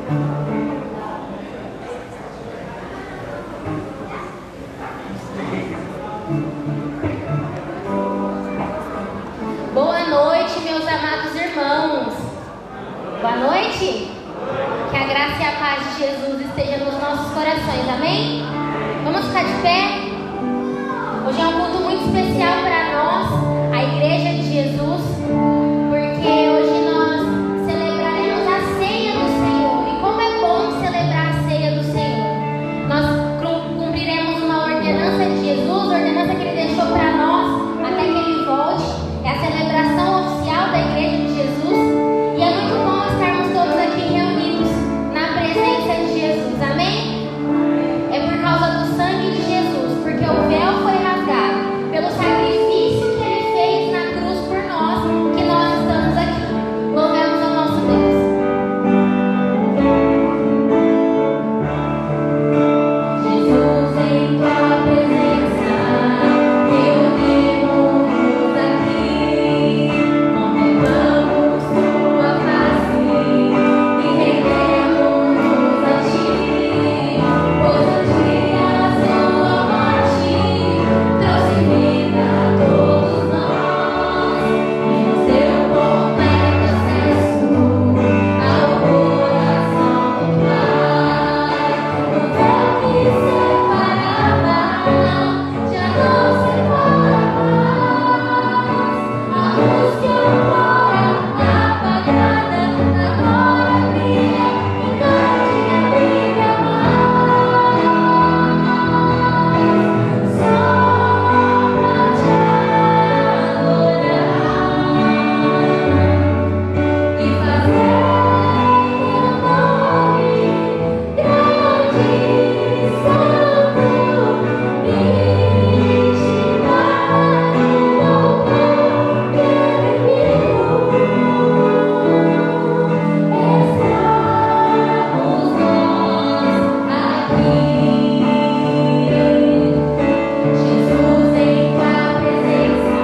Boa noite, meus amados irmãos. Boa noite. Que a graça e a paz de Jesus esteja nos nossos corações, amém? Vamos ficar de pé? Hoje é um culto muito especial para nós, a Igreja de Jesus, porque hoje nós celebraremos a ceia do Senhor. E como é bom celebrar a ceia do Senhor. Nós cumpriremos uma ordenança de Jesus, ordenança que Ele deixou para nós até que Ele volte. É a celebração oficial da Igreja de Jesus. E é muito bom estarmos todos aqui reunidos na presença de Jesus, amém? É por causa do sangue de Jesus, porque o véu foi rasgado pelo sacrifício que Ele fez na cruz por nós, que nós estamos aqui. Louvemos ao nosso Deus. Jesus, em tua presença, reunimos aqui, contemplamos tua face e rendemos a ti, pois o dia a sua morte trouxe vida a todos nós, e no seu completo acesso ao coração do Pai. O véu que separava já não separa mais. A luz que outrora apagada agora brilha e cada dia brilha mais. Só pra te adorar e fazer teu nome grande e santo e te dar o louvor devido. Estamos nós aqui, Jesus, em tua presença,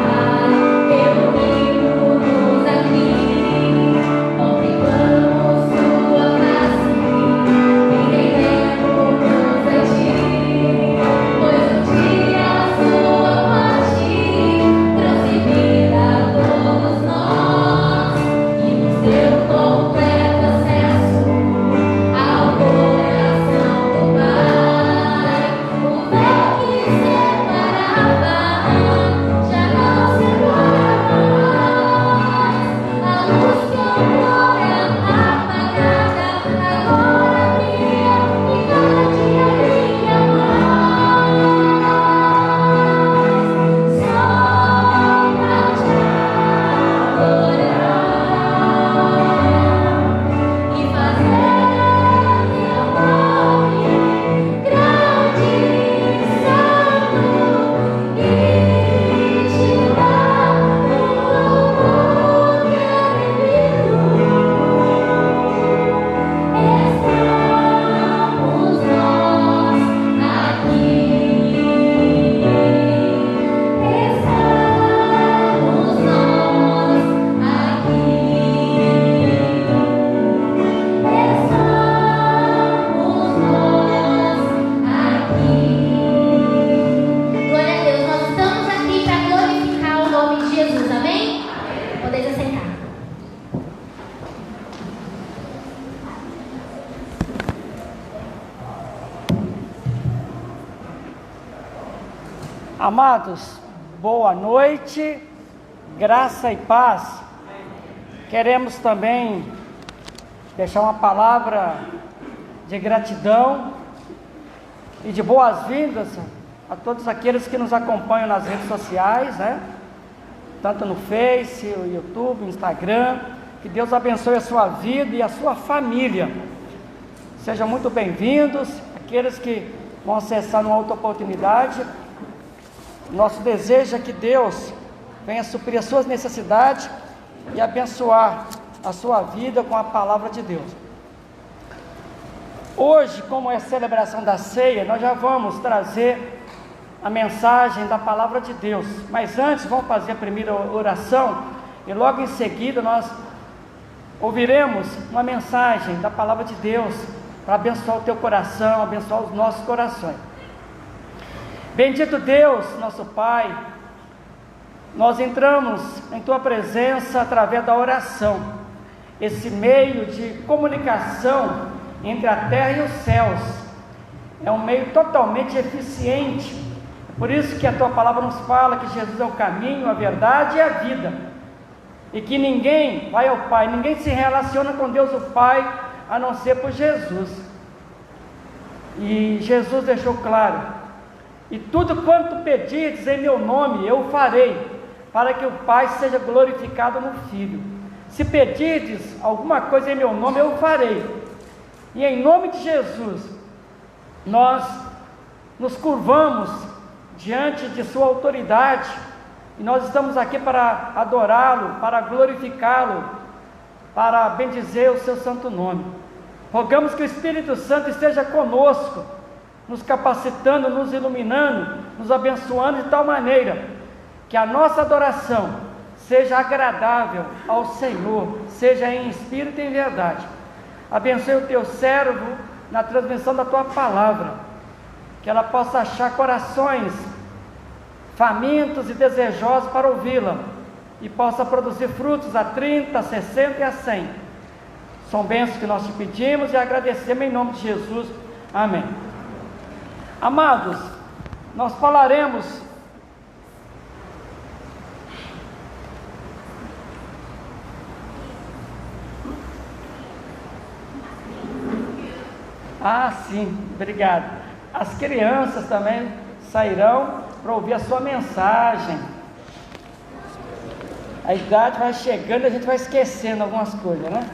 reunimos aqui, contemplamos tua face e rendemos a ti, pois o dia a sua morte trouxe vida a todos nós, e no seu completo acesso ao coração do Pai. O véu que separava já não separa mais. A luz que outrora apagada agora brilha e cada dia brilha mais. Só pra te adorar e fazer teu nome grande e santo e te dar o louvor devido. Estamos nós aqui, estamos nós aqui. Glória a Deus, nós estamos aqui para glorificar o nome de Jesus, amém? Podeis assentar. Amados, boa noite, graça e paz. Queremos também deixar uma palavra de gratidão e de boas-vindas a todos aqueles que nos acompanham nas redes sociais, né? Tanto no Face, o YouTube, o Instagram. Que Deus abençoe a sua vida e a sua família. Sejam muito bem-vindos. Aqueles que vão acessar numa outra oportunidade, nosso desejo é que Deus venha suprir as suas necessidades e abençoar a sua vida com a palavra de Deus. Hoje, como é a celebração da ceia, nós já vamos trazer a mensagem da palavra de Deus. Mas antes, vamos fazer a primeira oração e logo em seguida nós ouviremos uma mensagem da palavra de Deus para abençoar o teu coração, abençoar os nossos corações. Bendito Deus, nosso Pai, nós entramos em tua presença através da oração, esse meio de comunicação entre a terra e os céus. É um meio totalmente eficiente. Por isso que a tua palavra nos fala que Jesus é o caminho, a verdade e a vida, e que ninguém vai ao Pai, ninguém se relaciona com Deus o Pai a não ser por Jesus. E Jesus deixou claro: e tudo quanto pedirdes em meu nome eu farei, para que o Pai seja glorificado no Filho. Se pedirdes alguma coisa em meu nome eu farei. E em nome de Jesus nós nos curvamos diante de sua autoridade, e nós estamos aqui para adorá-lo, para glorificá-lo, para bendizer o seu santo nome. Rogamos que o Espírito Santo esteja conosco, nos capacitando, nos iluminando, nos abençoando de tal maneira que a nossa adoração seja agradável ao Senhor, seja em espírito e em verdade. Abençoe o teu servo na transmissão da tua palavra, que ela possa achar corações famintos e desejosos para ouvi-la, e possa produzir frutos a 30, a 60 e a 100. São bênçãos que nós te pedimos e agradecemos em nome de Jesus. Amém. Amados, nós falaremos sim, obrigado. As crianças também sairão para ouvir a sua mensagem. A idade vai chegando e a gente vai esquecendo algumas coisas, né?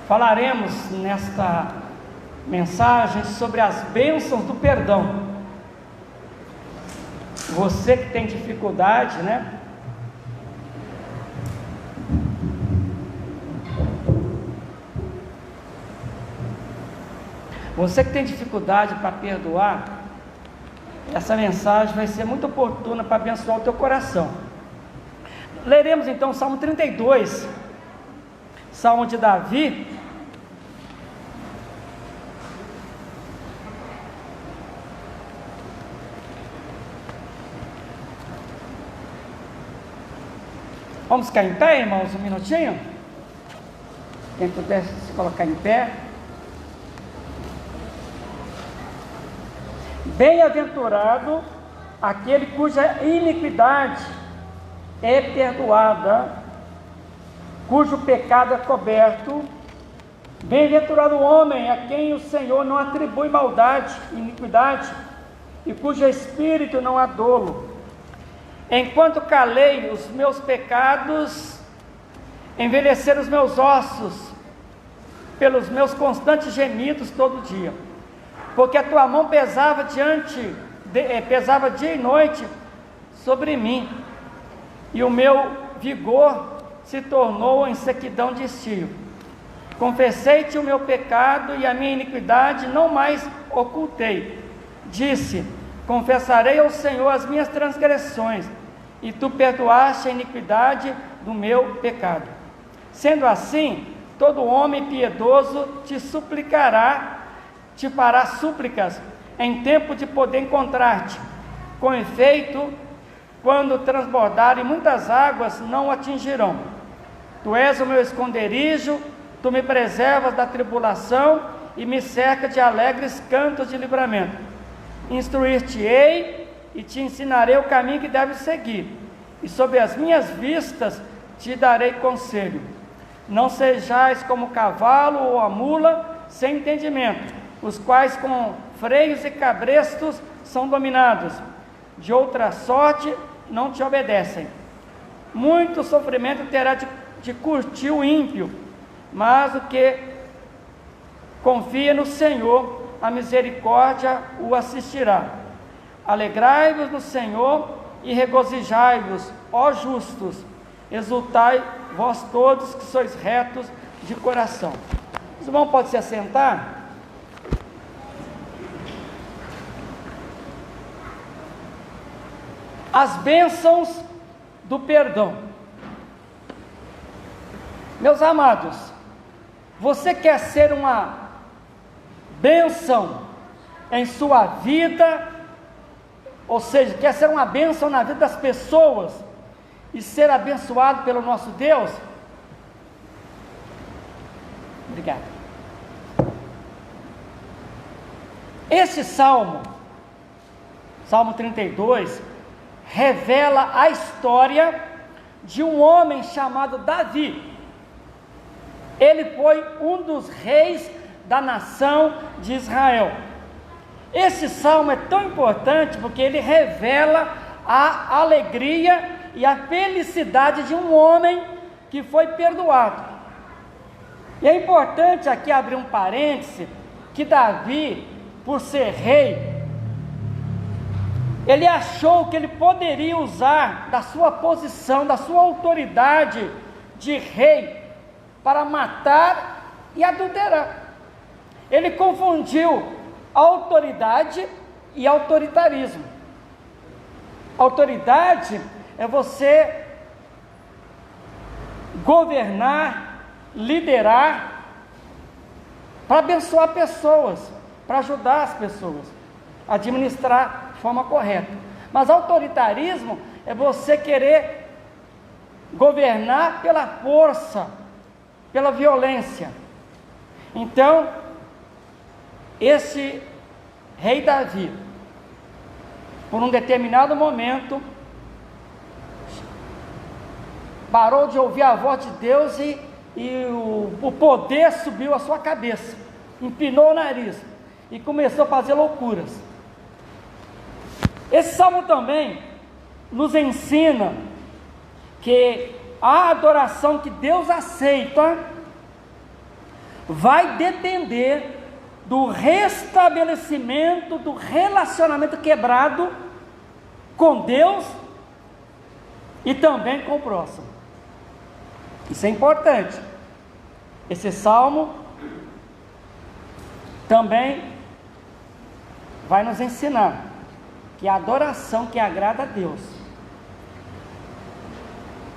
Falaremos nesta mensagem sobre as bênçãos do perdão. Você que tem dificuldade, né? Você que tem dificuldade para perdoar, essa mensagem vai ser muito oportuna para abençoar o teu coração. Leremos então o Salmo 32, Salmo de Davi. Vamos ficar em pé, irmãos, um minutinho? Quem puder se colocar em pé. Bem-aventurado aquele cuja iniquidade é perdoada, cujo pecado é coberto. Bem-aventurado o homem a quem o Senhor não atribui maldade, iniquidade, e cujo espírito não há dolo. Enquanto calei os meus pecados, envelheceram os meus ossos, pelos meus constantes gemidos todo dia. Porque a tua mão pesava pesava dia e noite sobre mim, e o meu vigor se tornou em sequidão de estio. Confessei-te o meu pecado e a minha iniquidade não mais ocultei. Disse: confessarei ao Senhor as minhas transgressões, e tu perdoaste a iniquidade do meu pecado. Sendo assim, todo homem piedoso te fará súplicas em tempo de poder encontrar-te. Com efeito, quando transbordarem muitas águas, não o atingirão. Tu és o meu esconderijo, tu me preservas da tribulação e me cerca de alegres cantos de livramento. Instruir-te-ei e te ensinarei o caminho que deves seguir, e sob as minhas vistas te darei conselho. Não sejais como o cavalo ou a mula sem entendimento, os quais com freios e cabrestos são dominados, de outra sorte não te obedecem. Muito sofrimento terá de curtir o ímpio, mas o que confia no Senhor, a misericórdia o assistirá. Alegrai-vos no Senhor e regozijai-vos, ó justos, exultai vós todos que sois retos de coração. Os irmãos podem se assentar? As bênçãos do perdão. Meus amados, você quer ser uma bênção em sua vida, ou seja, quer ser uma bênção na vida das pessoas e ser abençoado pelo nosso Deus? Obrigado. Esse Salmo 32, revela a história de um homem chamado Davi. Ele foi um dos reis da nação de Israel. Esse salmo é tão importante porque ele revela a alegria e a felicidade de um homem que foi perdoado. E é importante aqui abrir um parêntese, que Davi, por ser rei, ele achou que ele poderia usar da sua posição, da sua autoridade de rei, para matar e adulterar. Ele confundiu autoridade e autoritarismo. Autoridade é você governar, liderar, para abençoar pessoas, para ajudar as pessoas a administrar de forma correta. Mas autoritarismo é você querer governar pela força, pela violência. Então, esse rei Davi, por um determinado momento, parou de ouvir a voz de Deus e o poder subiu à sua cabeça, empinou o nariz e começou a fazer loucuras. Esse salmo também nos ensina que a adoração que Deus aceita vai depender do restabelecimento do relacionamento quebrado com Deus e também com o próximo. Isso é importante. Esse salmo também vai nos ensinar que a adoração que agrada a Deus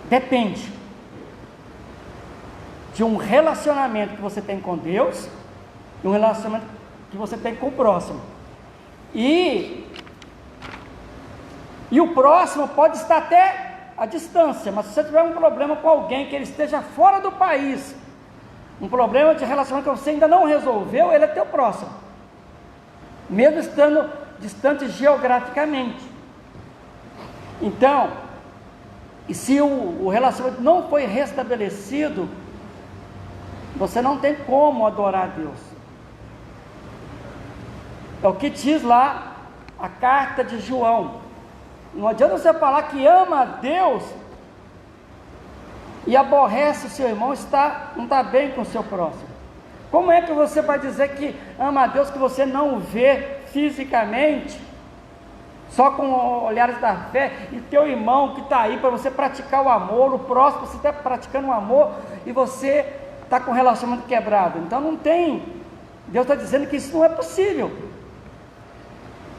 depende de um relacionamento que você tem com Deus e um relacionamento que você tem com o próximo. E o próximo pode estar até à distância, mas se você tiver um problema com alguém que ele esteja fora do país, um problema de relacionamento que você ainda não resolveu, ele é teu próximo, mesmo estando distante geograficamente. Então, e se o relacionamento não foi restabelecido, você não tem como adorar a Deus. É o que diz lá a carta de João. Não adianta você falar que ama a Deus e aborrece o seu irmão, não está bem com o seu próximo. Como é que você vai dizer que ama a Deus que você não vê fisicamente, só com olhares da fé, e teu irmão que está aí para você praticar o amor, o próximo você está praticando o amor e você está com o relacionamento quebrado? Então não tem. Deus está dizendo que isso não é possível.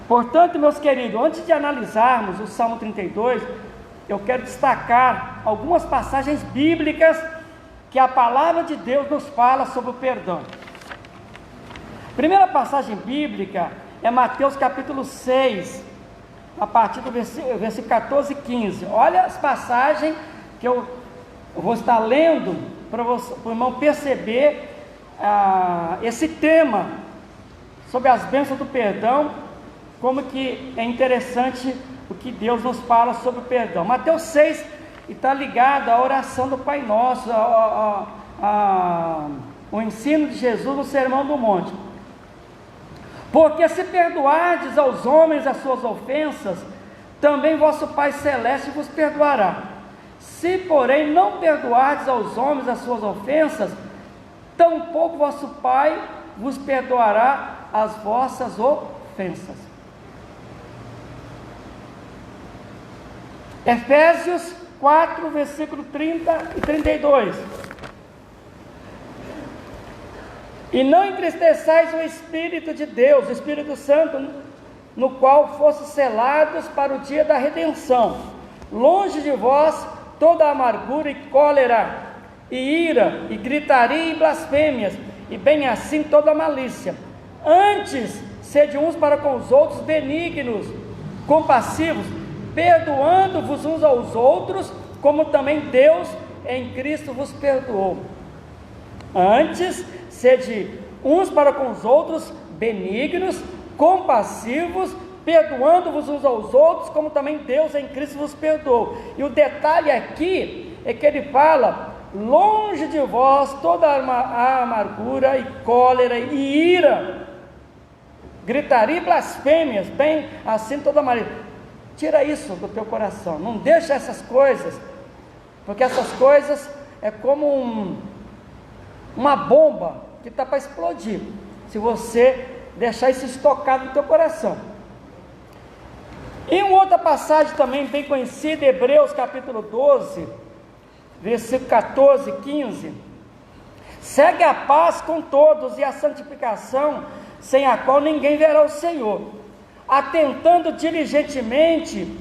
Portanto, meus queridos, antes de analisarmos o Salmo 32, eu quero destacar algumas passagens bíblicas que a palavra de Deus nos fala sobre o perdão. A primeira passagem bíblica é Mateus capítulo 6, a partir do versículo 14 e 15. Olha as passagens que eu vou estar lendo para o irmão perceber esse tema sobre as bênçãos do perdão, como que é interessante o que Deus nos fala sobre o perdão. Mateus 6 está ligado à oração do Pai Nosso, o ensino de Jesus no Sermão do Monte. Porque se perdoardes aos homens as suas ofensas, também vosso Pai Celeste vos perdoará. Se, porém, não perdoardes aos homens as suas ofensas, tampouco vosso Pai vos perdoará as vossas ofensas. Efésios 4, versículo 30 e 32. E não entristeçais o Espírito de Deus, o Espírito Santo, no qual fostes selados para o dia da redenção. Longe de vós toda amargura e cólera, e ira, e gritaria e blasfêmias, e bem assim toda malícia. Antes, sede uns para com os outros benignos, compassivos, perdoando-vos uns aos outros, como também Deus em Cristo vos perdoou. Antes, sede uns para com os outros benignos, compassivos, perdoando-vos uns aos outros, como também Deus em Cristo vos perdoou. E o detalhe aqui é que ele fala: longe de vós toda a amargura e cólera e ira, gritaria e blasfêmias, bem assim toda malícia. Tira isso do teu coração, não deixa essas coisas, porque essas coisas é como uma bomba que está para explodir, se você deixar isso estocado no teu coração. E uma outra passagem também bem conhecida, Hebreus capítulo 12, versículo 14 e 15: segue a paz com todos e a santificação, sem a qual ninguém verá o Senhor, atentando diligentemente,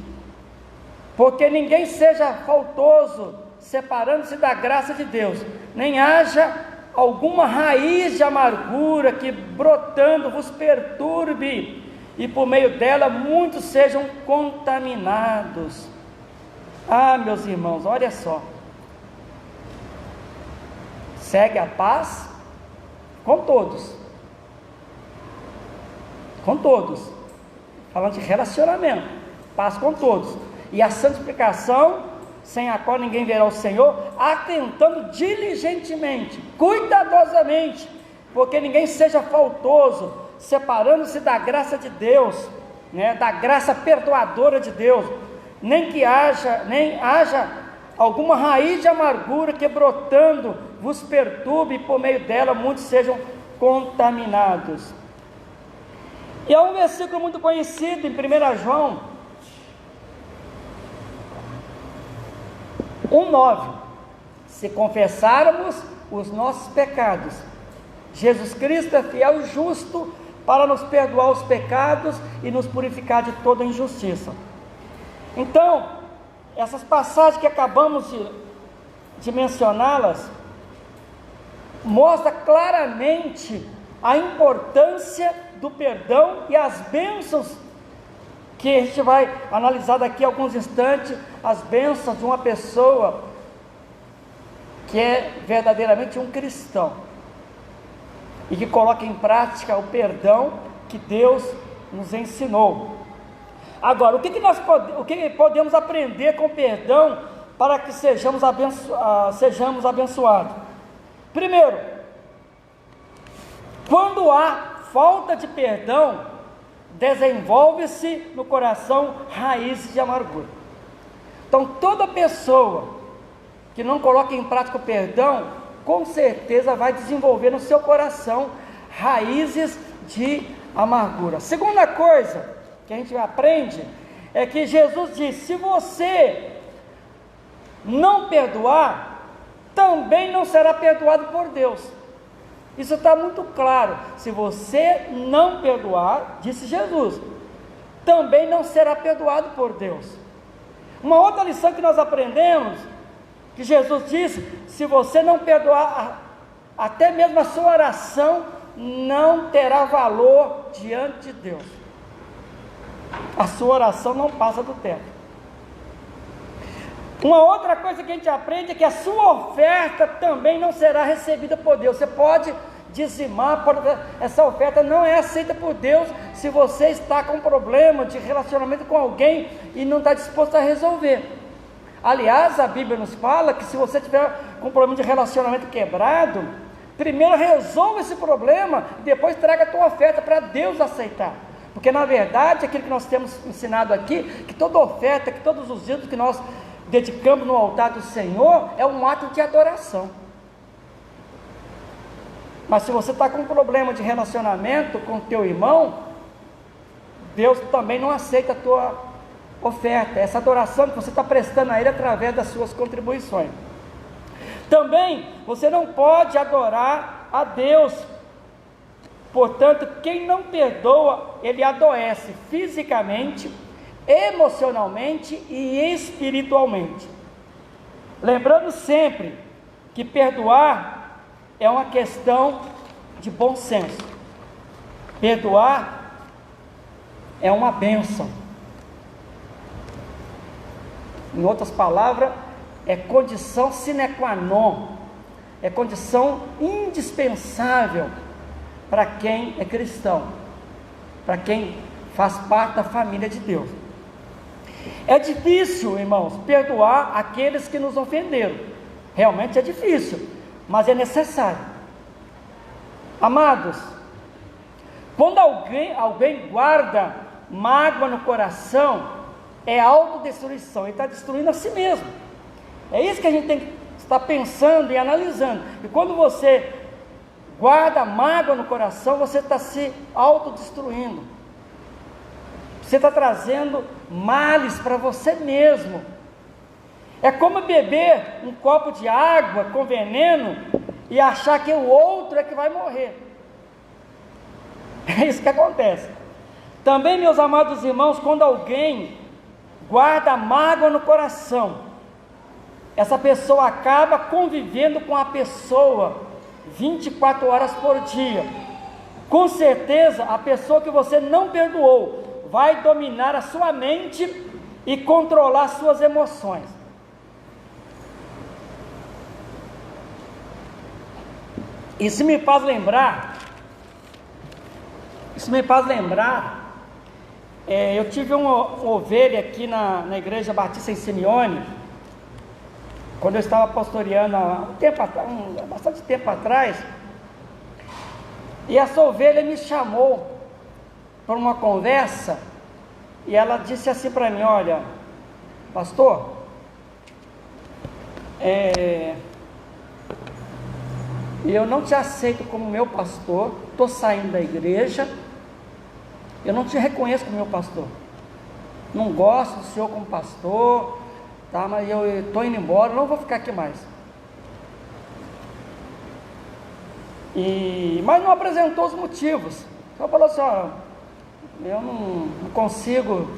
porque ninguém seja faltoso, separando-se da graça de Deus, nem haja alguma raiz de amargura que brotando vos perturbe, e por meio dela muitos sejam contaminados. Ah, meus irmãos, olha só, segue a paz com todos, falando de relacionamento, paz com todos, e a santificação, sem a qual ninguém verá o Senhor, atentando diligentemente, cuidadosamente, porque ninguém seja faltoso, separando-se da graça de Deus, da graça perdoadora de Deus, nem haja alguma raiz de amargura que brotando vos perturbe, e por meio dela muitos sejam contaminados. E há um versículo muito conhecido em 1 João 1,9: se confessarmos os nossos pecados, Jesus Cristo é fiel e justo para nos perdoar os pecados e nos purificar de toda injustiça. Então, essas passagens que acabamos de mencioná-las, mostra claramente a importância do perdão e as bênçãos que a gente vai analisar daqui a alguns instantes, as bênçãos de uma pessoa que é verdadeiramente um cristão e que coloca em prática o perdão que Deus nos ensinou. Agora, o que podemos aprender com o perdão para que sejamos abençoados? Primeiro, quando há falta de perdão, desenvolve-se no coração raízes de amargura. Então, toda pessoa que não coloca em prática o perdão, com certeza vai desenvolver no seu coração raízes de amargura. Segunda coisa que a gente aprende é que Jesus disse: se você não perdoar, também não será perdoado por Deus. Isso está muito claro. Se você não perdoar, disse Jesus, também não será perdoado por Deus. Uma outra lição que nós aprendemos, que Jesus disse: se você não perdoar, até mesmo a sua oração não terá valor diante de Deus. A sua oração não passa do teto. Uma outra coisa que a gente aprende é que a sua oferta também não será recebida por Deus. Você pode dizimar, essa oferta não é aceita por Deus se você está com um problema de relacionamento com alguém e não está disposto a resolver. Aliás, a Bíblia nos fala que se você tiver com um problema de relacionamento quebrado, primeiro resolva esse problema e depois traga a tua oferta para Deus aceitar. Porque na verdade, aquilo que nós temos ensinado aqui, que toda oferta, que todos os dízimos que nós dedicamos no altar do Senhor, é um ato de adoração. Mas se você está com um problema de relacionamento com o teu irmão, Deus também não aceita oferta, essa adoração que você está prestando a Ele através das suas contribuições. Também você não pode adorar a Deus. Portanto, quem não perdoa, ele adoece fisicamente, emocionalmente e espiritualmente. Lembrando sempre que perdoar é uma questão de bom senso. Perdoar é uma bênção. Em outras palavras, é condição sine qua non, é condição indispensável para quem é cristão, para quem faz parte da família de Deus. É difícil, irmãos, perdoar aqueles que nos ofenderam. Realmente é difícil, mas é necessário. Amados, quando alguém guarda mágoa no coração, é autodestruição, ele está destruindo a si mesmo. É isso que a gente tem que estar pensando e analisando. E quando você guarda mágoa no coração, você está se autodestruindo. Você está trazendo males para você mesmo. É como beber um copo de água com veneno e achar que o outro é que vai morrer. É isso que acontece. Também, meus amados irmãos, quando alguém guarda mágoa no coração, essa pessoa acaba convivendo com a pessoa 24 horas por dia. Com certeza, a pessoa que você não perdoou vai dominar a sua mente e controlar suas emoções. Isso me faz lembrar, eu tive uma ovelha aqui na igreja Batista em Simeone, quando eu estava pastoreando bastante tempo atrás, e essa ovelha me chamou para uma conversa, e ela disse assim para mim: olha, pastor, eu não te aceito como meu pastor, estou saindo da igreja, eu não te reconheço como meu pastor, não gosto do senhor como pastor, tá, mas eu estou indo embora, não vou ficar aqui mais. Mas não apresentou os motivos, só falou assim: ó, eu não consigo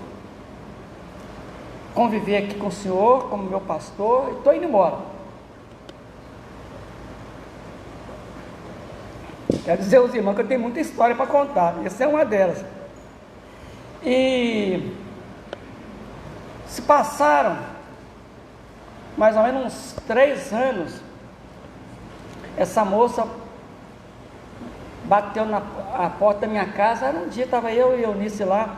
conviver aqui com o senhor como meu pastor, e estou indo embora. Quero dizer aos irmãos que eu tenho muita história para contar, essa é uma delas. E se passaram mais ou menos uns 3 anos, essa moça bateu na porta da minha casa. Era um dia, estava eu e Eunice lá,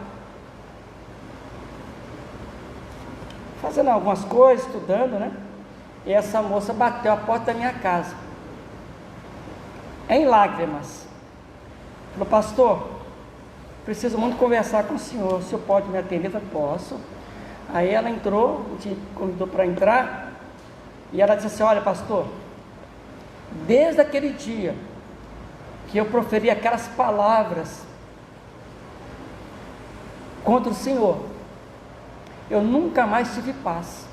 fazendo algumas coisas, estudando, né? E essa moça bateu a porta da minha casa, em lágrimas. Falou: pastor, preciso muito conversar com o senhor pode me atender? Eu falei: posso. Aí ela entrou, me convidou para entrar, e ela disse assim: olha, pastor, desde aquele dia que eu proferi aquelas palavras contra o senhor, eu nunca mais tive paz,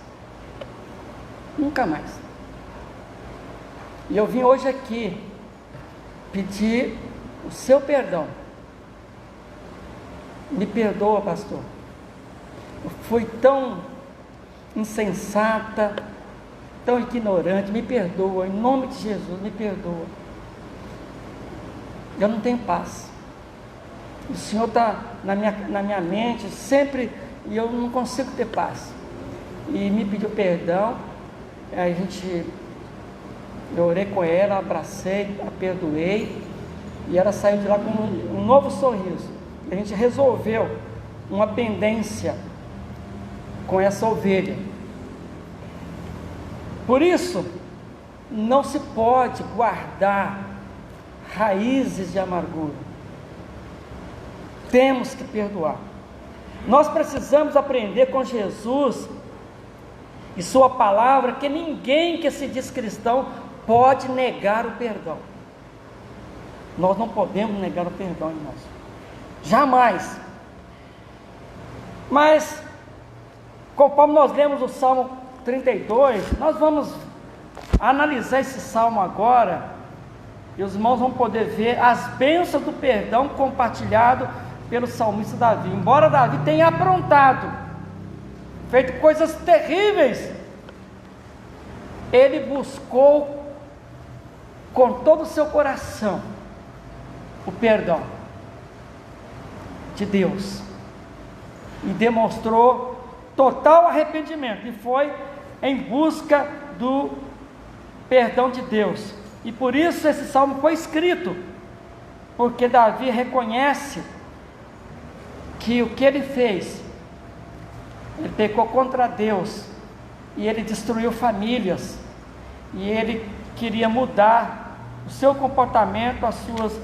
nunca mais. E eu vim hoje aqui pedir o seu perdão. Me perdoa, pastor, eu fui tão insensata, tão ignorante, me perdoa, em nome de Jesus, me perdoa. Eu não tenho paz, o Senhor está na minha mente sempre, e eu não consigo ter paz. E me pediu perdão. Aí eu orei com ela, abracei, a perdoei, e ela saiu de lá com um novo sorriso. A gente resolveu uma pendência com essa ovelha. Por isso, não se pode guardar raízes de amargura. Temos que perdoar. Nós precisamos aprender com Jesus e sua palavra que ninguém que se diz cristão pode negar o perdão. Nós não podemos negar o perdão, irmãos, jamais. Mas Conforme nós lemos o Salmo 32, nós vamos analisar esse salmo agora, e os irmãos vão poder ver as bênçãos do perdão compartilhado pelo salmista Davi. Embora Davi tenha aprontado, feito coisas terríveis, ele buscou com todo o seu coração o perdão de Deus e demonstrou total arrependimento e foi em busca do perdão de Deus. E por isso esse salmo foi escrito, porque Davi reconhece que o que ele fez, ele pecou contra Deus e ele destruiu famílias, e ele queria mudar o seu comportamento, as suas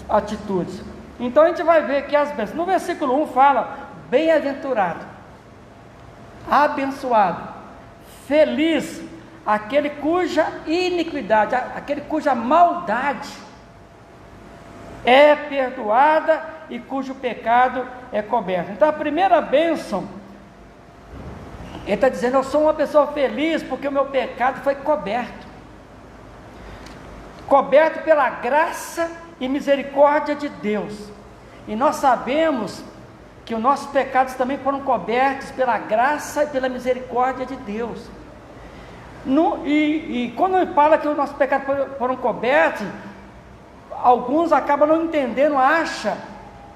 atitudes. Então a gente vai ver que as bênçãos, no versículo 1 fala: bem-aventurado, abençoado, feliz aquele cuja iniquidade, aquele cuja maldade é perdoada e cujo pecado é coberto. Então a primeira bênção, ele está dizendo: eu sou uma pessoa feliz porque o meu pecado foi coberto pela graça e misericórdia de Deus. E nós sabemos que os nossos pecados também foram cobertos pela graça e pela misericórdia de Deus. E quando ele fala que os nossos pecados foram cobertos, alguns acabam não entendendo, acham,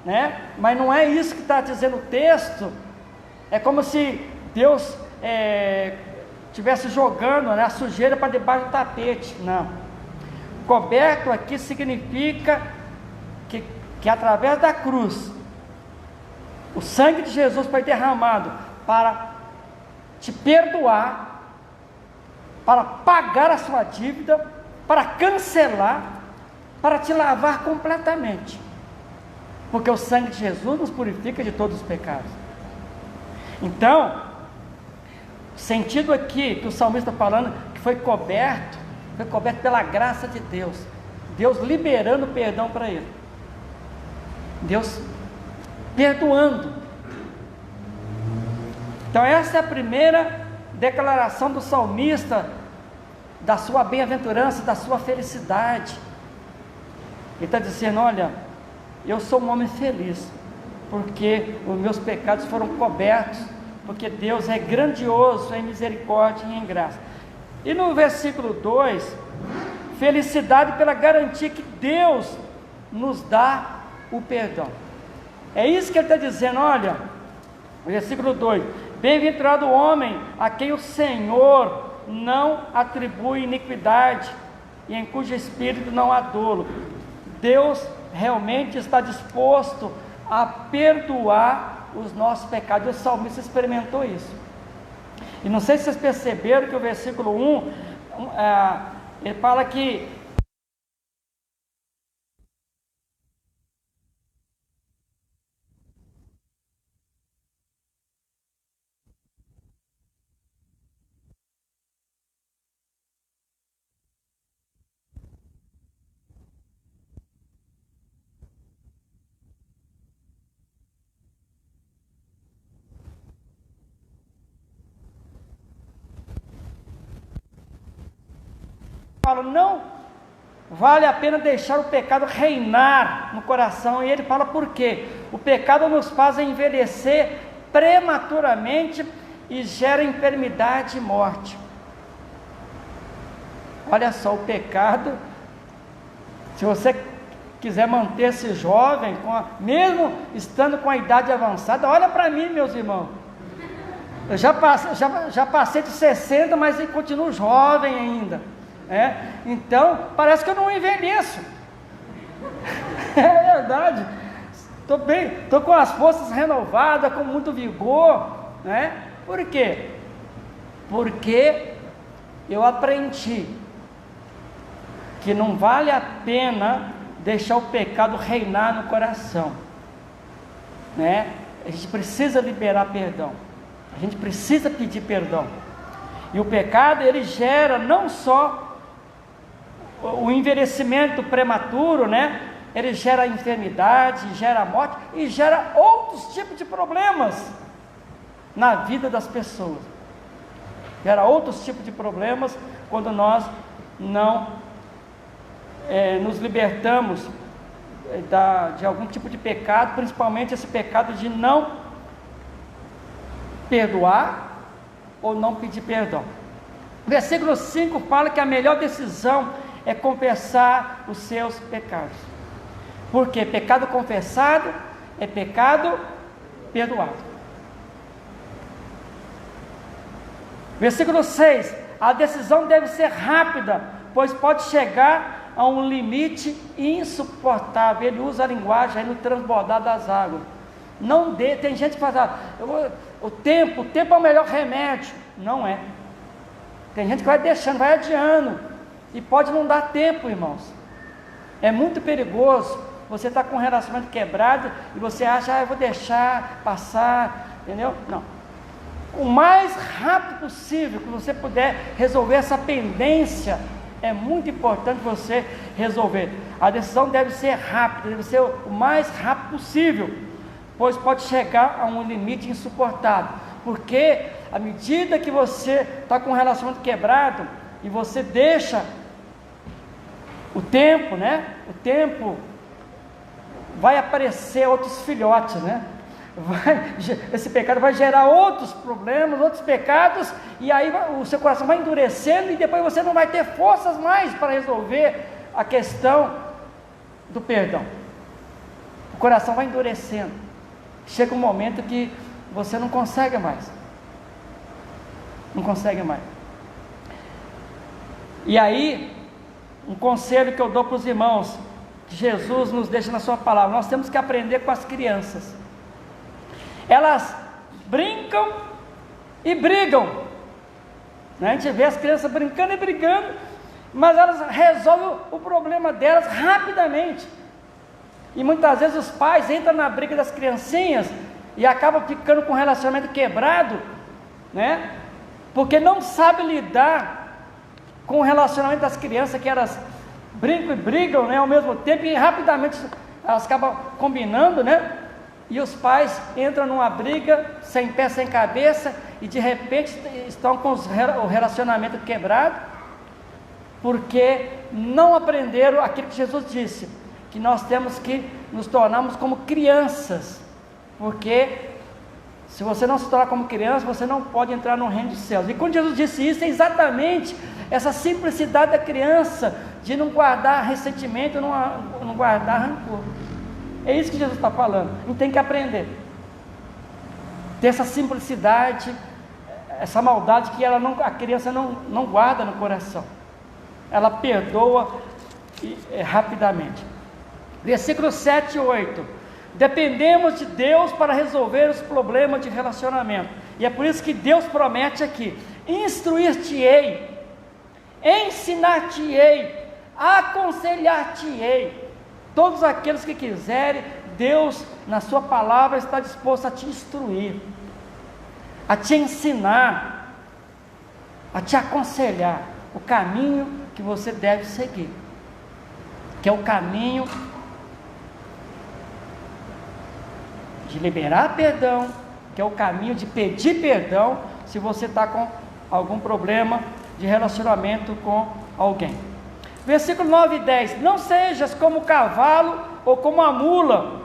né? Mas não é isso que está dizendo o texto. É como se Deus estivesse jogando, né, a sujeira para debaixo do tapete. Não. Coberto aqui significa que através da cruz, o sangue de Jesus foi derramado para te perdoar, para pagar a sua dívida, para cancelar, para te lavar completamente, porque o sangue de Jesus nos purifica de todos os pecados. Então, o sentido aqui que o salmista está falando, que foi coberto pela graça de Deus, Deus liberando perdão para ele, Deus perdoando. Então essa é a primeira declaração do salmista, da sua bem-aventurança, da sua felicidade. Ele está dizendo: olha, eu sou um homem feliz, porque os meus pecados foram cobertos, porque Deus é grandioso em misericórdia e em graça. E no versículo 2, felicidade pela garantia que Deus nos dá o perdão. É isso que ele está dizendo. Olha, versículo 2: bem-aventurado o homem a quem o Senhor não atribui iniquidade e em cujo espírito não há dolo. Deus realmente está disposto a perdoar os nossos pecados. O salmista experimentou isso. E não sei se vocês perceberam que o versículo 1, ele fala que não vale a pena deixar o pecado reinar no coração. E ele fala por quê? O pecado nos faz envelhecer prematuramente e gera enfermidade e morte. Olha só, o pecado, se você quiser manter-se jovem, mesmo estando com a idade avançada, olha para mim, meus irmãos, eu já passei de 60, mas eu continuo jovem ainda. Então parece que eu não envelheço. É verdade. Estou bem, estou com as forças renovadas, com muito vigor, né? Por quê? Porque eu aprendi que não vale a pena deixar o pecado reinar no coração, né? A gente precisa liberar perdão, a gente precisa pedir perdão. E o pecado, ele gera não só o envelhecimento prematuro, né? Ele gera a enfermidade, gera a morte e gera outros tipos de problemas. na vida das pessoas. Gera outros tipos de problemas quando nós não nos libertamos de algum tipo de pecado, principalmente esse pecado de não perdoar ou não pedir perdão. Versículo 5 fala que a melhor decisão é confessar os seus pecados. Porque pecado confessado é pecado perdoado. Versículo 6: a decisão deve ser rápida, pois pode chegar a um limite insuportável. Ele usa a linguagem aí no transbordar das águas. Tem gente que fala, o tempo é o melhor remédio. Não é. Tem gente que vai deixando, vai adiando, e pode não dar tempo, irmãos. É muito perigoso você estar com um relacionamento quebrado e você acha, eu vou deixar passar, entendeu? Não. O mais rápido possível que você puder resolver essa pendência, é muito importante você resolver. A decisão deve ser rápida, deve ser o mais rápido possível, pois pode chegar a um limite insuportável. Porque à medida que você está com um relacionamento quebrado e você deixa o tempo, né? O tempo vai aparecer outros filhotes, né? Esse pecado vai gerar outros problemas, outros pecados, e aí o seu coração vai endurecendo, e depois você não vai ter forças mais para resolver a questão do perdão. O coração vai endurecendo. Chega um momento que você não consegue mais. Não consegue mais. E aí, um conselho que eu dou para os irmãos, que Jesus nos deixa na sua palavra: nós temos que aprender com as crianças. Elas brincam e brigam, né? A gente vê as crianças brincando e brigando, mas elas resolvem o problema delas rapidamente. E muitas vezes os pais entram na briga das criancinhas e acabam ficando com o relacionamento quebrado, né? Porque não sabem lidar com o relacionamento das crianças, que elas brincam e brigam, né, ao mesmo tempo, e rapidamente elas acabam combinando, né? E os pais entram numa briga sem pé, sem cabeça, e de repente estão com o relacionamento quebrado, porque não aprenderam aquilo que Jesus disse, que nós temos que nos tornarmos como crianças, porque se você não se tornar como criança, você não pode entrar no reino dos céus. E quando Jesus disse isso, é exatamente essa simplicidade da criança, de não guardar ressentimento, não guardar rancor. É isso que Jesus está falando. A gente tem que aprender, ter essa simplicidade, essa maldade que a criança não guarda no coração, ela perdoa rapidamente. Versículo 7 e 8: dependemos de Deus para resolver os problemas de relacionamento, e é por isso que Deus promete aqui: instruir-te-ei, ensinar-te-ei, aconselhar-te-ei. Todos aqueles que quiserem, Deus na sua palavra está disposto a te instruir, a te ensinar, a te aconselhar o caminho que você deve seguir, que é o caminho de liberar perdão, que é o caminho de pedir perdão se você está com algum problema de relacionamento com alguém. Versículo 9 e 10: não sejas como o cavalo ou como a mula,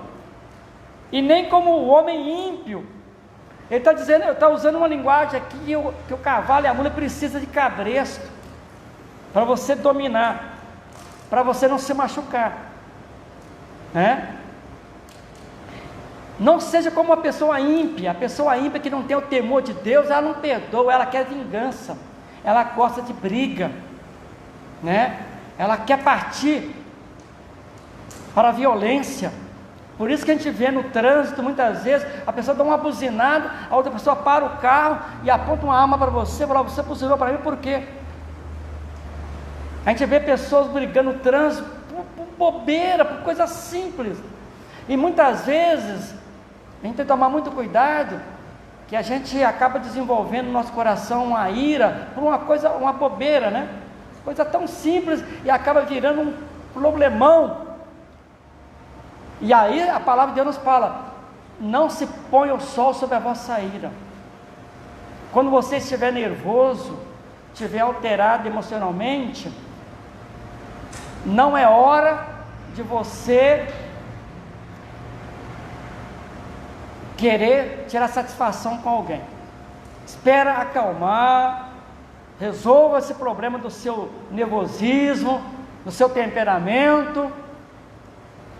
e nem como o homem ímpio. Ele está dizendo, está usando uma linguagem aqui que o cavalo e a mula precisam de cabresto para você dominar, para você não se machucar, né? Não seja como a pessoa ímpia que não tem o temor de Deus. Ela não perdoa, ela quer vingança, ela gosta de briga, né? Ela quer partir para a violência. Por isso que a gente vê no trânsito, muitas vezes, a pessoa dá uma buzinada, a outra pessoa para o carro e aponta uma arma para você, fala: você buzinou para mim por quê? A gente vê pessoas brigando no trânsito por bobeira, por coisa simples. E muitas vezes a gente tem que tomar muito cuidado, que a gente acaba desenvolvendo no nosso coração uma ira por uma coisa, uma bobeira, né? Coisa tão simples, e acaba virando um problemão. E aí a palavra de Deus nos fala: não se ponha o sol sobre a vossa ira. quando você estiver nervoso, estiver alterado emocionalmente, não é hora de você querer tirar satisfação com alguém. Espera acalmar, resolva esse problema do seu nervosismo, do seu temperamento,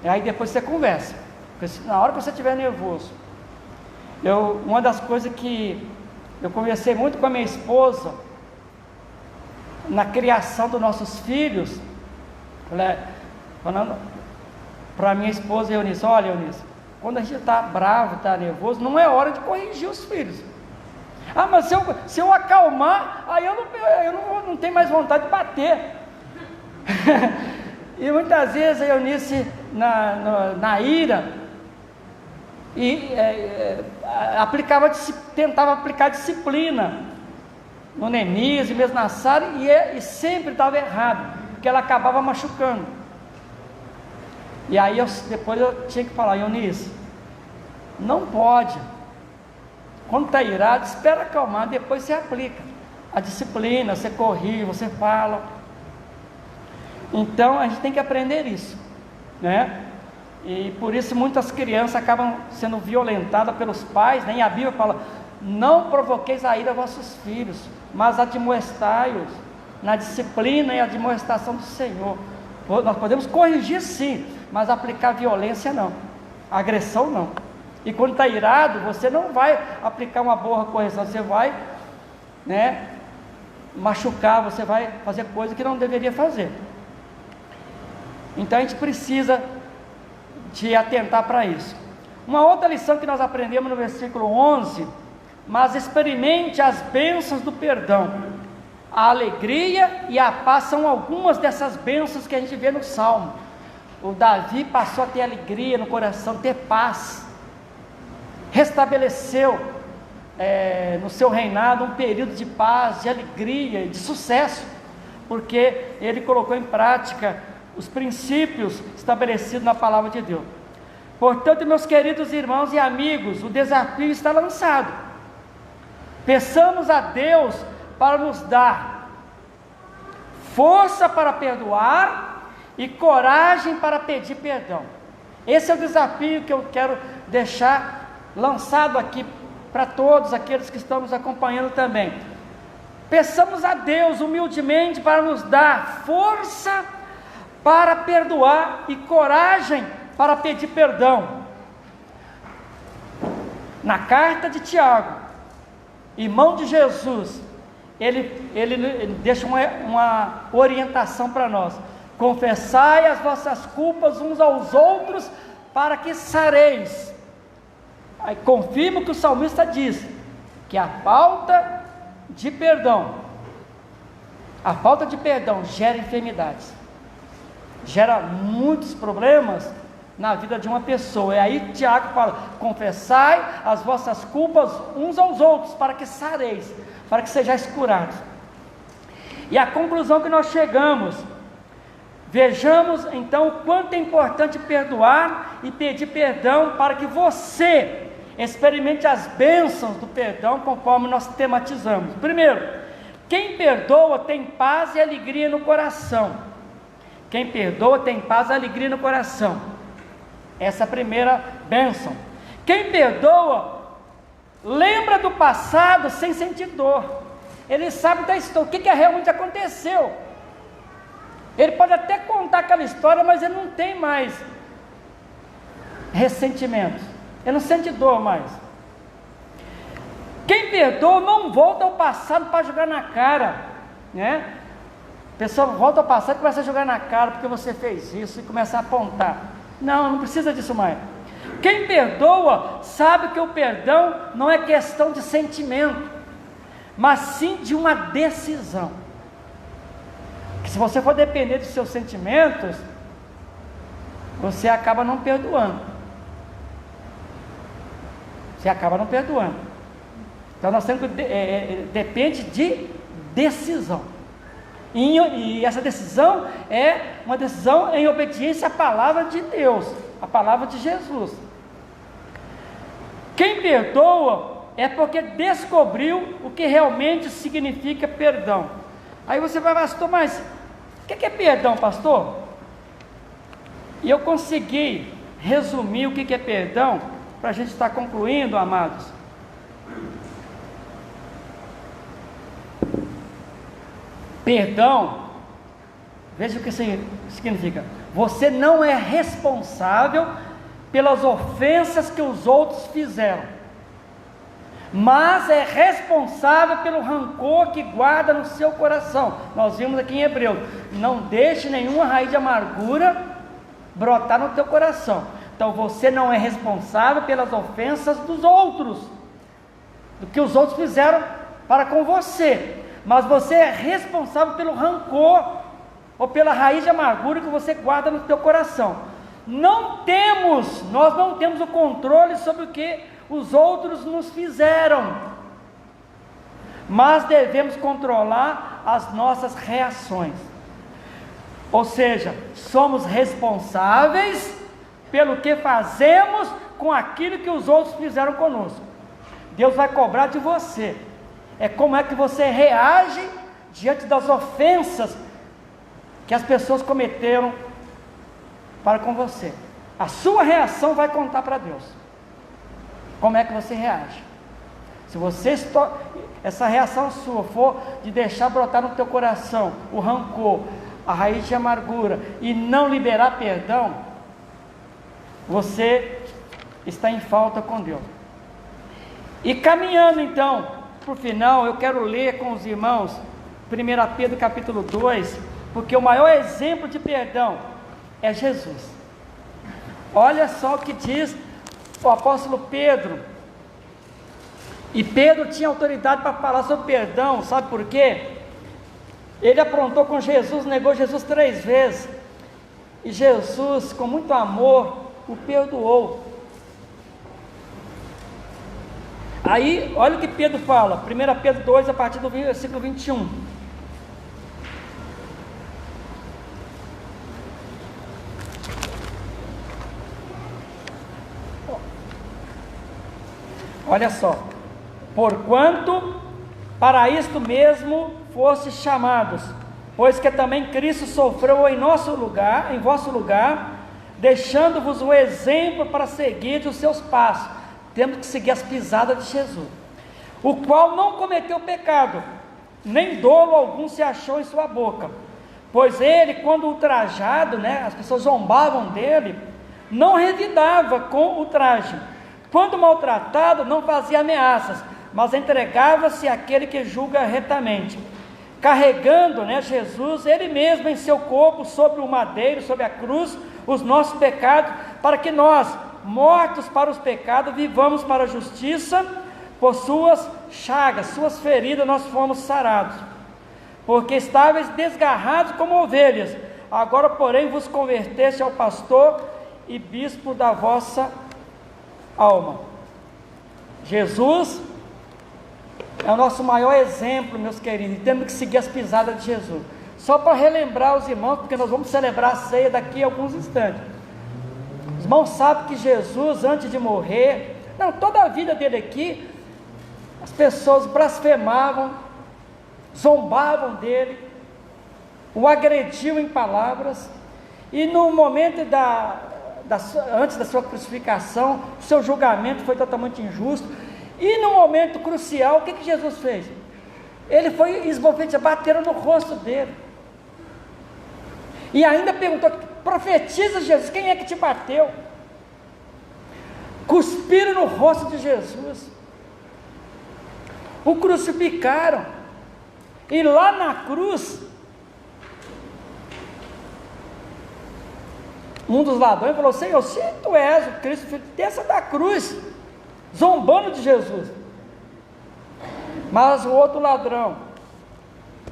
e aí depois você conversa. Porque na hora que você estiver nervoso, uma das coisas que eu conversei muito com a minha esposa na criação dos nossos filhos, falando para a minha esposa Eunice: olha, Eunice, quando a gente está bravo, está nervoso, não é hora de corrigir os filhos. Ah, mas se eu acalmar, aí eu não tenho mais vontade de bater. E muitas vezes a Eunice, na ira, tentava aplicar disciplina no Nenise, mesmo na Sara, e sempre estava errado, porque ela acabava machucando. E aí depois eu tinha que falar: Eunice, não pode. Quando está irado, espera acalmar, depois você aplica a disciplina, você corrige, você fala. Então a gente tem que aprender isso, né? E por isso muitas crianças acabam sendo violentadas pelos pais, né? E a Bíblia fala: não provoqueis a ira a vossos filhos, mas admoestai-os na disciplina e admoestação do Senhor. Nós podemos corrigir sim, mas aplicar violência não, agressão não. E quando está irado, você não vai aplicar uma boa correção, você vai, né, machucar, você vai fazer coisa que não deveria fazer. Então a gente precisa de atentar para isso. Uma outra lição que nós aprendemos no versículo 11: mas experimente as bênçãos do perdão. A alegria e a paz são algumas dessas bênçãos que a gente vê no Salmo. O Davi passou a ter alegria no coração, ter paz, restabeleceu no seu reinado um período de paz, de alegria, de sucesso, porque ele colocou em prática os princípios estabelecidos na palavra de Deus. Portanto, meus queridos irmãos e amigos, o desafio está lançado. Peçamos a Deus para nos dar força para perdoar e coragem para pedir perdão. Esse é o desafio que eu quero deixar lançado aqui para todos aqueles que estão nos acompanhando também. Peçamos a Deus humildemente para nos dar força para perdoar e coragem para pedir perdão. Na carta de Tiago, irmão de Jesus, ele deixa uma orientação para nós: confessai as vossas culpas uns aos outros para que sareis. Aí confirma o que o salmista diz, que a falta de perdão gera enfermidades, gera muitos problemas na vida de uma pessoa. E aí Tiago fala: confessai as vossas culpas uns aos outros para que sareis, para que sejais curados. E a conclusão que nós chegamos: vejamos então o quanto é importante perdoar e pedir perdão para que você experimente as bênçãos do perdão, conforme nós tematizamos. Primeiro, quem perdoa tem paz e alegria no coração. Quem perdoa tem paz e alegria no coração. Essa é a primeira bênção. Quem perdoa lembra do passado sem sentir dor. Ele sabe da história, o que realmente aconteceu. Ele pode até contar aquela história, mas ele não tem mais ressentimento, ele não sente dor mais. Quem perdoa não volta ao passado para jogar na cara, né? A pessoa volta ao passado e começa a jogar na cara porque você fez isso e começa a apontar. Não precisa disso mais. Quem perdoa sabe que o perdão não é questão de sentimento, mas sim de uma decisão. Que se você for depender dos seus sentimentos, você acaba não perdoando. Então nós temos que depende de decisão. E essa decisão é uma decisão em obediência à palavra de Deus, à palavra de Jesus. Quem perdoa é porque descobriu o que realmente significa perdão. Aí você vai, pastor, mas o que é perdão, pastor? E eu consegui resumir o que é perdão, para a gente estar concluindo, amados. Perdão, veja o que significa: você não é responsável pelas ofensas que os outros fizeram, mas é responsável pelo rancor que guarda no seu coração. Nós vimos aqui em Hebreus: não deixe nenhuma raiz de amargura brotar no teu coração. Então você não é responsável pelas ofensas dos outros, do que os outros fizeram para com você, mas você é responsável pelo rancor ou pela raiz de amargura que você guarda no teu coração. Nós não temos o controle sobre o que os outros nos fizeram, mas devemos controlar as nossas reações. Ou seja, somos responsáveis pelo que fazemos com aquilo que os outros fizeram conosco. Deus vai cobrar de você. É como é que você reage diante das ofensas que as pessoas cometeram para com você. A sua reação vai contar para Deus. Como é que você reage? Se essa reação sua for de deixar brotar no teu coração o rancor, a raiz de amargura, e não liberar perdão, você está em falta com Deus. E caminhando então para o final, eu quero ler com os irmãos 1 Pedro capítulo 2, porque o maior exemplo de perdão é Jesus. Olha só o que diz o apóstolo Pedro. E Pedro tinha autoridade para falar sobre perdão, sabe por quê? Ele aprontou com Jesus, negou Jesus 3 vezes, e Jesus, com muito amor, o perdoou. Aí, olha o que Pedro fala, 1 Pedro 2, a partir do versículo 21. Olha só: porquanto para isto mesmo fostes chamados, pois que também Cristo sofreu em vosso lugar, deixando-vos um exemplo para seguir os seus passos. Temos que seguir as pisadas de Jesus, o qual não cometeu pecado, nem dolo algum se achou em sua boca. Pois ele, quando ultrajado, as pessoas zombavam dele, não revidava com ultraje. Quando maltratado, não fazia ameaças, mas entregava-se àquele que julga retamente, carregando, Jesus, ele mesmo em seu corpo, sobre o madeiro, sobre a cruz, os nossos pecados, para que nós, mortos para os pecados, vivamos para a justiça. Por suas chagas, suas feridas, nós fomos sarados. Porque estáveis desgarrados como ovelhas, agora porém vos converteste ao pastor e bispo da vossa alma. Jesus é o nosso maior exemplo, meus queridos, e temos que seguir as pisadas de Jesus. Só para relembrar os irmãos, porque nós vamos celebrar a ceia daqui a alguns instantes. Os irmãos sabem que Jesus, antes de morrer, toda a vida dele aqui, as pessoas blasfemavam, zombavam dele, o agrediam em palavras, e no momento antes da sua crucificação, o seu julgamento foi totalmente injusto, e no momento crucial, o que Jesus fez? Ele foi esbofeteado, bateram no rosto dele, e ainda perguntou: profetiza, Jesus, quem é que te bateu? Cuspiram no rosto de Jesus, o crucificaram, e lá na cruz, um dos ladrões falou: Senhor, se tu és o Cristo, desça da cruz, zombando de Jesus. Mas o outro ladrão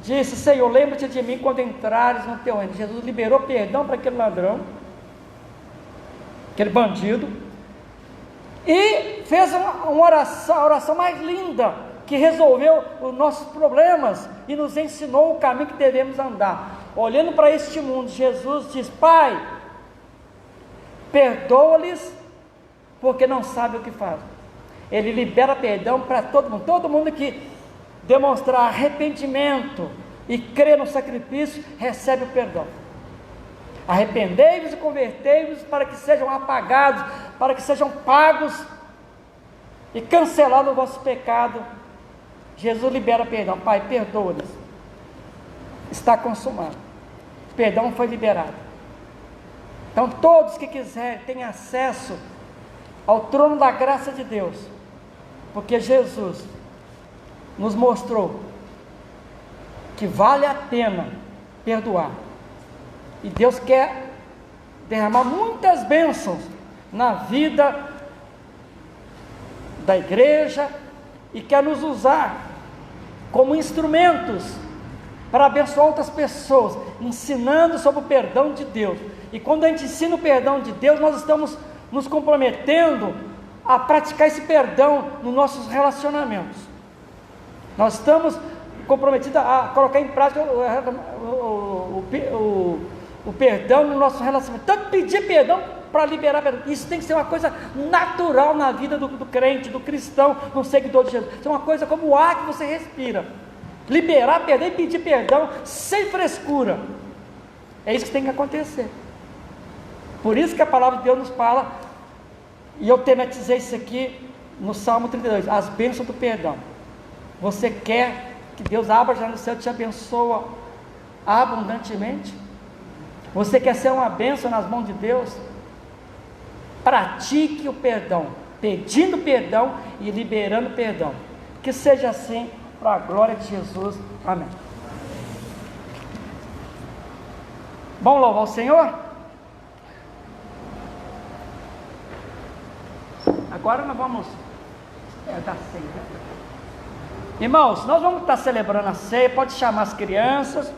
disse: Senhor, lembra-te de mim quando entrares no teu reino. Jesus liberou perdão para aquele ladrão, aquele bandido, e fez uma oração, a oração mais linda, que resolveu os nossos problemas e nos ensinou o caminho que devemos andar. Olhando para este mundo, Jesus diz: Pai, perdoa-lhes, porque não sabem o que fazem. Ele libera perdão para todo mundo que demonstrar arrependimento e crer no sacrifício, recebe o perdão. Arrependei-vos e convertei-vos para que sejam apagados, para que sejam pagos e cancelados o vosso pecado. Jesus libera perdão. Pai, perdoa-nos. Está consumado. O perdão foi liberado. Então todos que quiserem têm acesso ao trono da graça de Deus, porque Jesus nos mostrou que vale a pena perdoar, e Deus quer derramar muitas bênçãos na vida da igreja, e quer nos usar como instrumentos para abençoar outras pessoas, ensinando sobre o perdão de Deus. E quando a gente ensina o perdão de Deus, nós estamos nos comprometendo a praticar esse perdão nos nossos relacionamentos. Nós estamos comprometidos a colocar em prática o perdão no nosso relacionamento. Tanto pedir perdão para liberar perdão. Isso tem que ser uma coisa natural na vida do crente, do cristão, do seguidor de Jesus. Isso é uma coisa como o ar que você respira. Liberar perdão e pedir perdão sem frescura. É isso que tem que acontecer. Por isso que a palavra de Deus nos fala, e eu tematizei isso aqui no Salmo 32, as bênçãos do perdão. Você quer que Deus abra já no céu e te abençoe abundantemente? Você quer ser uma bênção nas mãos de Deus? Pratique o perdão, pedindo perdão e liberando perdão. Que seja assim, para a glória de Jesus. Amém. Vamos louvar o Senhor? Agora nós vamos dar ceia. Irmãos, nós vamos estar celebrando a ceia. Pode chamar as crianças.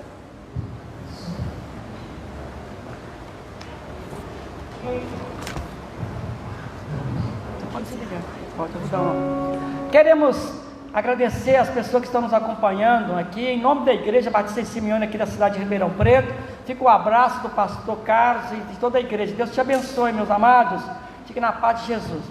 Pode se ligar. Pode ajudar uma. Queremos agradecer as pessoas que estão nos acompanhando aqui, em nome da Igreja Batista de Simeone aqui da cidade de Ribeirão Preto. Fica o abraço do pastor Carlos e de toda a igreja. Deus te abençoe, meus amados. Fique na paz de Jesus.